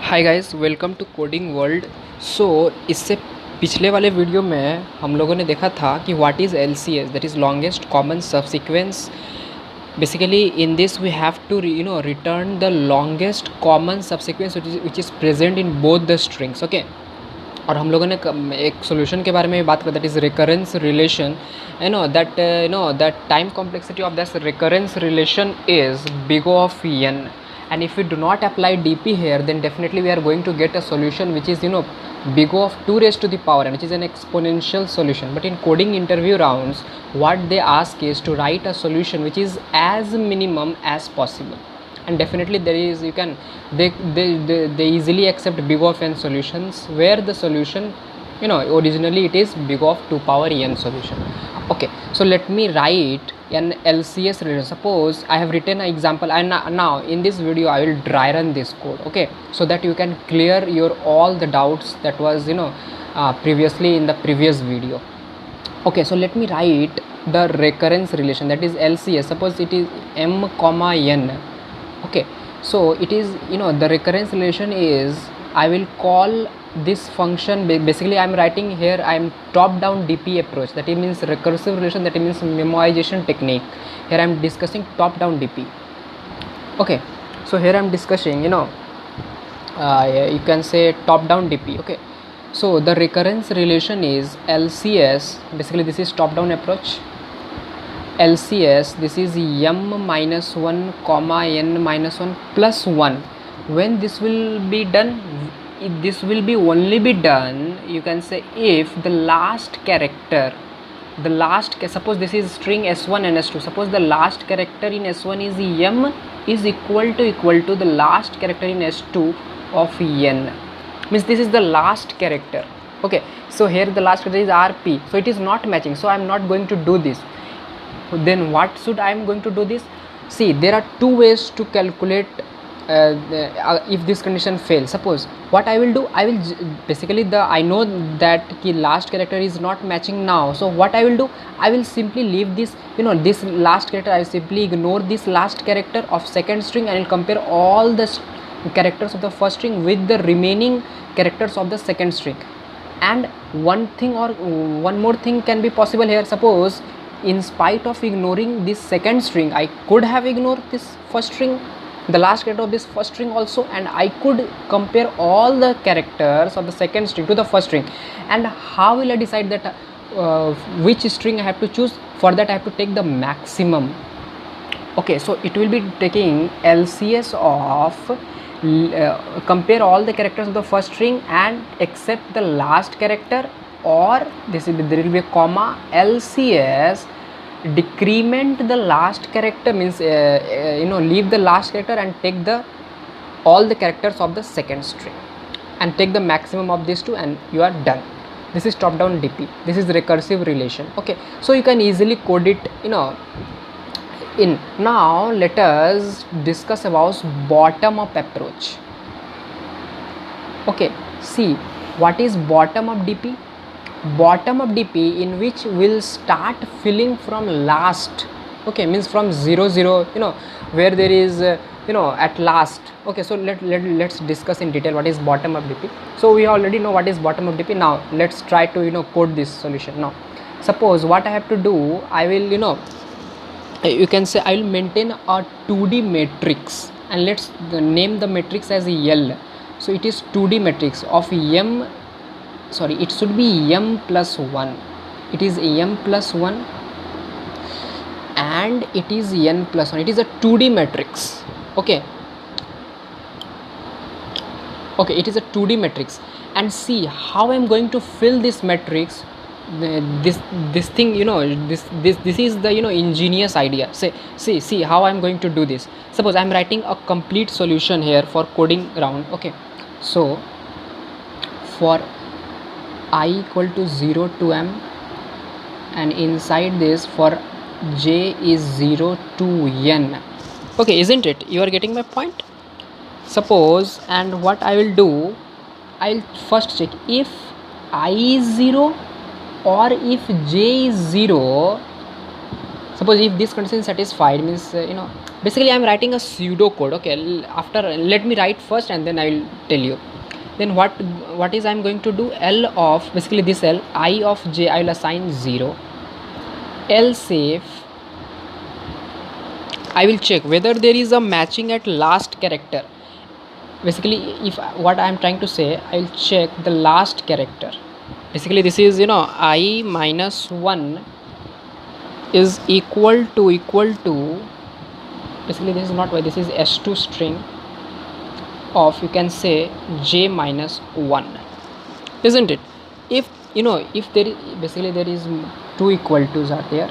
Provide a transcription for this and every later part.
Hi guys, welcome to coding world. So इससे पिछले वाले वीडियो में हम लोगों ने देखा था कि what is LCS, that is longest common subsequence. Basically in this we have to return the longest common subsequence which is present in both the strings. Okay, और हम लोगों ने एक सोल्यूशन के बारे में बात करा, that is recurrence relation. That time complexity of that recurrence relation is big of n, and if we do not apply dp here, then definitely we are going to get a solution which is big of 2 raised to the power n, which is an exponential solution. But in coding interview rounds, what they ask is to write a solution which is as minimum as possible. And definitely there is, you can, they easily accept big of n solutions where the solution, originally it is big of 2 power n solution. Okay, so let me write an LCS relation. Suppose I have written an example, and now in this video I will dry run this code, okay, so that you can clear your all the doubts that was previously in the previous video. Okay, so let me write the recurrence relation, that is LCS. Suppose it is m comma n. Okay, so it is, the recurrence relation is, I will call this function, basically I am writing here, I am top down DP approach, that means recursive relation, that means memoization technique. Here I am discussing top down DP. Okay, so here I am discussing, you can say top down DP. Okay, so the recurrence relation is LCS, basically this is top down approach. LCS, this is m minus 1 comma n minus 1 plus 1. When this will be done, this will be only be done, you can say, if the last character, suppose this is string s1 and s2, suppose the last character in s1 is m is equal to the last character in s2 of n, means this is the last character. Okay, so here the last character is rp, so it is not matching, so I am not going to do this. Then what should I am going to do this? See, there are two ways to calculate if this condition fails. Suppose what I will do, I will basically, I know that the last character is not matching now, so what I will do, I will simply leave this, this last character, I will simply ignore this last character of second string and will compare all the characters of the first string with the remaining characters of the second string. And one thing, or one more thing can be possible here. Suppose in spite of ignoring this second string, I could have ignored this first string, the last character of this first string also, and I could compare all the characters of the second string to the first string. And how will I decide that which string I have to choose? For that I have to take the maximum. Okay, so it will be taking LCS of compare all the characters of the first string and except the last character, or this will be, there will be a comma, LCS decrement the last character, means leave the last character and take the all the characters of the second string and take the maximum of these two, and you are done. This is top down DP, this is recursive relation. Okay, so you can easily code it in. Now let us discuss about bottom up approach. Okay, see, what is bottom up DP? Bottom up DP, in which will start filling from last. Okay, means from 0 0, where there is at last. Okay, so let's discuss in detail what is bottom up DP. So we already know what is bottom up DP. Now let's try to code this solution. Now suppose what I have to do, I will you can say I will maintain a 2D matrix, and let's name the matrix as L. So it is 2D matrix of m, sorry, it should be m plus 1, it is m plus 1 and it is n plus 1, it is a 2D matrix. Okay, it is a 2D matrix. And see how I am going to fill this matrix. This thing, this is the ingenious idea. See how I am going to do this. Suppose I am writing a complete solution here for coding round. Okay, so for I equal to 0 to m, and inside this for j is 0 to n. Okay, isn't it? You are getting my point? Suppose, and what I will do, I will first check if I is 0 or if j is 0, Suppose if this condition is satisfied, means basically I'm writing a pseudo code. Okay, after let me write first and then I will tell you. Then what is I'm going to do? L of basically this L I of j I will assign 0. Else if I will check whether there is a matching at last character. Basically, if what I am trying to say, I will check the last character. Basically this is I minus 1 is equal to basically this is not y, this is s2 string of, you can say, j minus 1, isn't it? If if there is, basically there is two equal to's are there.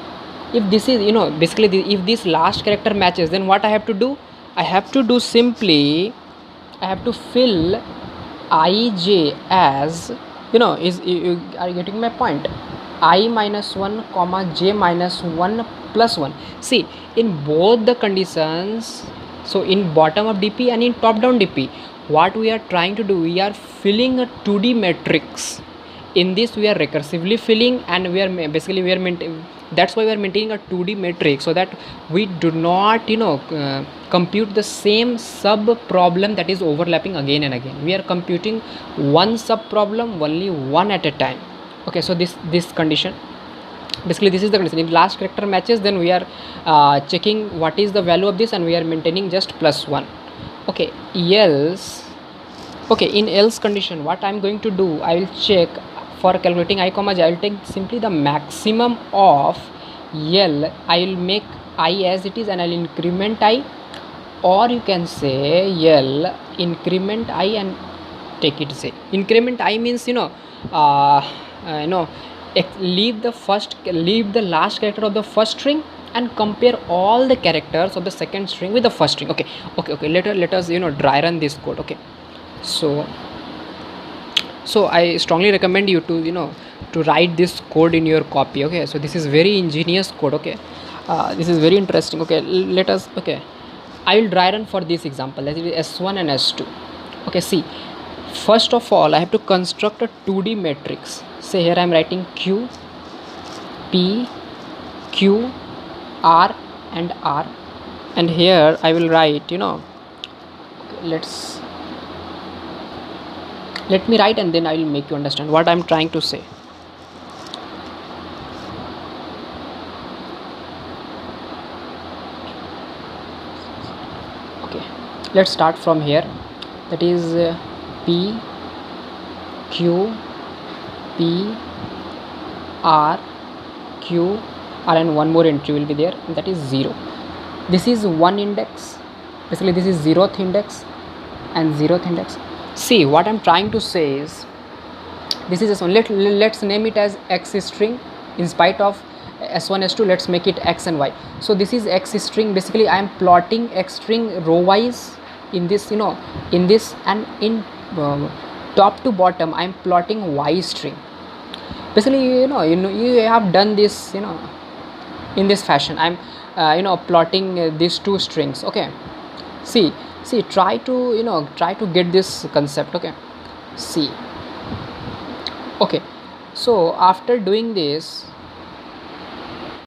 If this is basically if this last character matches, then what I have to do? I have to do simply, I have to fill ij as is you are getting my point? I minus 1 comma j minus 1 plus 1. See, in both the conditions, so in bottom up dp and in top down dp, what we are trying to do, we are filling a 2D matrix. In this we are recursively filling, and we are basically we are maintaining, that's why we are maintaining a 2D matrix, so that we do not compute the same sub problem that is overlapping again and again. We are computing one sub problem only one at a time. Okay, so this condition, basically this is the condition. If last character matches, then we are checking what is the value of this, and we are maintaining just plus 1. Okay, else, okay, in else condition, what I am going to do, I will check for calculating I comma j, I will take simply the maximum of L. I will make I as it is and I will increment I, or you can say L increment I and take it Z. Increment I means leave the last character of the first string and compare all the characters of the second string with the first string. Okay, let us dry run this code. Okay, so I strongly recommend you to to write this code in your copy. Okay, so this is very ingenious code. Okay, this is very interesting. Okay, let us, okay, I will dry run for this example, that is s1 and s2. Okay, see, first of all I have to construct a 2D matrix. Say here I am writing q, p, q, r and r, and here I will write let me write and then I will make you understand what I am trying to say. Okay, let's start from here, that is p, q, p, r, q, r, and one more entry will be there, that is 0. This is one index, basically this is 0th index and 0th index. See, what I'm trying to say is, this is S1, let's name it as x string. In spite of s1 s2, let's make it x and y. So this is x string. Basically I am plotting x string row wise in this in this, and in top to bottom I am plotting y string. Basically you have done this in this fashion. I'm plotting these two strings. Okay, see, try to get this concept. Okay, see, okay, so after doing this,